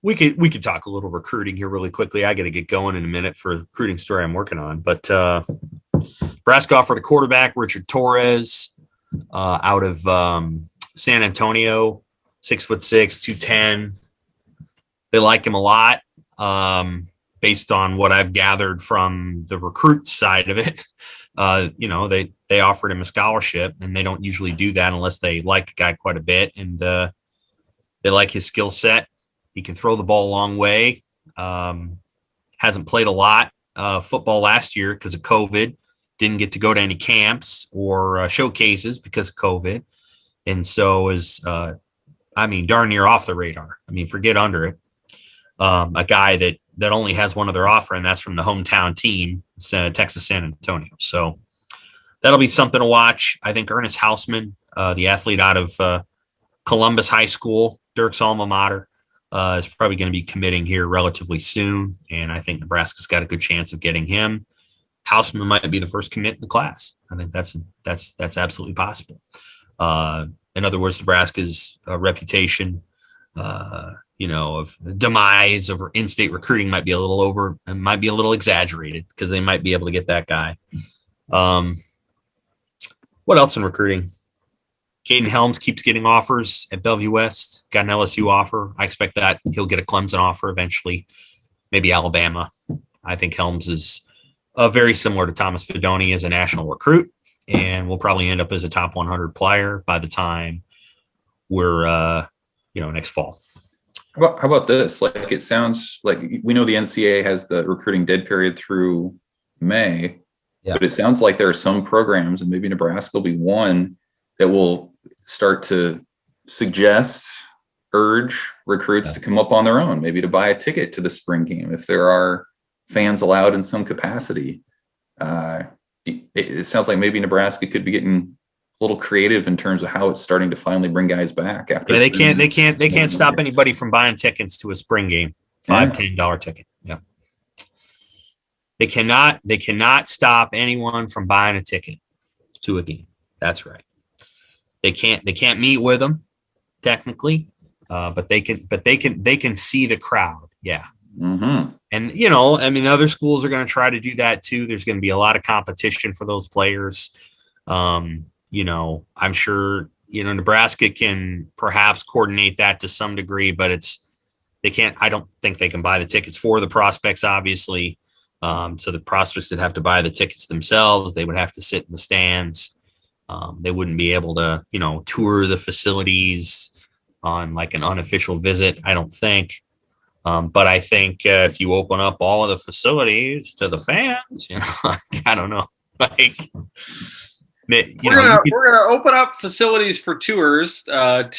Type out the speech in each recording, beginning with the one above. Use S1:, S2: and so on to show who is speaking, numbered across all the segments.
S1: we could talk a little recruiting here really quickly. I got to get going in a minute for a recruiting story I'm working on. But Nebraska offered a quarterback, Richard Torres, out of San Antonio, 6'6", 210. They like him a lot, based on what I've gathered from the recruit side of it. They offered him a scholarship, and they don't usually do that unless they like a guy quite a bit, and they like his skill set. He can throw the ball a long way. Hasn't played a lot football last year because of COVID. Didn't get to go to any camps or showcases because of COVID, and so is darn near off the radar. Forget under it. A guy that only has one other offer, and that's from the hometown team, Texas San Antonio. So that'll be something to watch. I think Ernest Hausman, the athlete out of Columbus High School, Dirk's alma mater, is probably going to be committing here relatively soon, and I think Nebraska's got a good chance of getting him. Hausman might be the first commit in the class. I think that's absolutely possible. In other words, Nebraska's reputation, of demise of in-state recruiting might be a little exaggerated because they might be able to get that guy. What else in recruiting? Caden Helms keeps getting offers at Bellevue West. Got an LSU offer. I expect that he'll get a Clemson offer eventually, maybe Alabama. I think Helms is very similar to Thomas Fidoni as a national recruit, and will probably end up as a top 100 player by the time we're next fall.
S2: How about this? Like, it sounds like we know the NCAA has the recruiting dead period through May, but it sounds like there are some programs, and maybe Nebraska will be one, that will start to urge recruits to come up on their own, maybe to buy a ticket to the spring game if there are fans allowed in some capacity. It sounds like maybe Nebraska could be getting a little creative in terms of how it's starting to finally bring guys back. After
S1: they can't stop anybody from buying tickets to a spring game. $10 ticket. Yeah. They cannot stop anyone from buying a ticket to a game. That's right. They can't meet with them technically, but they can see the crowd. Yeah.
S2: Mm-hmm.
S1: And other schools are going to try to do that too. There's going to be a lot of competition for those players. I'm sure Nebraska can perhaps coordinate that to some degree, but I don't think they can buy the tickets for the prospects, obviously. So the prospects would have to buy the tickets themselves. They would have to sit in the stands. They wouldn't be able to, tour the facilities on like an unofficial visit, I don't think. But I think if you open up all of the facilities to the fans, I don't know.
S3: We're gonna open up facilities for tours to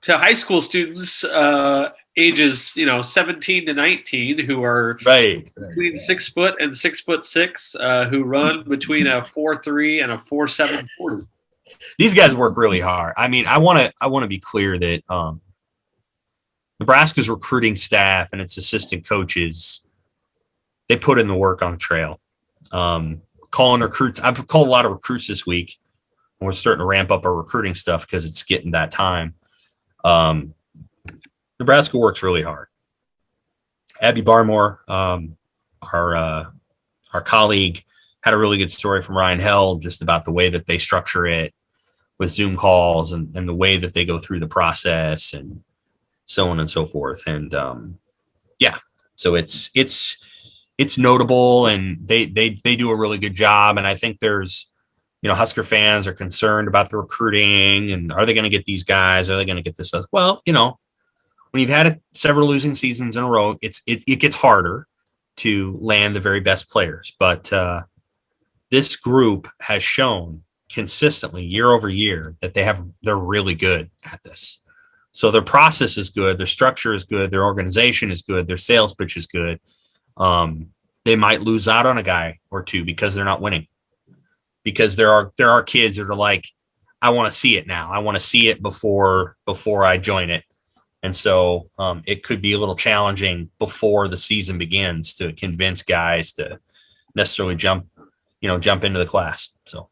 S3: high school students ages 17 to 19 who are between 6 foot and 6'6", who run between a 4.3 and a 4.7 40.
S1: These guys work really hard. I want to be clear that Nebraska's recruiting staff and its assistant coaches, they put in the work on the trail. Calling recruits. I've called a lot of recruits this week, and we're starting to ramp up our recruiting stuff because it's getting that time. Nebraska works really hard. Abby Barmore, our colleague, had a really good story from Ryan Held just about the way that they structure it with Zoom calls and the way that they go through the process and so on and so forth. And so it's notable, and they do a really good job. And I think there's, Husker fans are concerned about the recruiting and are they going to get these guys? Are they going to get this? Well, when you've had several losing seasons in a row, it gets harder to land the very best players. But this group has shown consistently year over year that they're really good at this. So their process is good, their structure is good, their organization is good, their sales pitch is good. They might lose out on a guy or two because they're not winning. Because there are kids that are like, I want to see it now. I want to see it before I join it. And so it could be a little challenging before the season begins to convince guys to necessarily jump into the class. So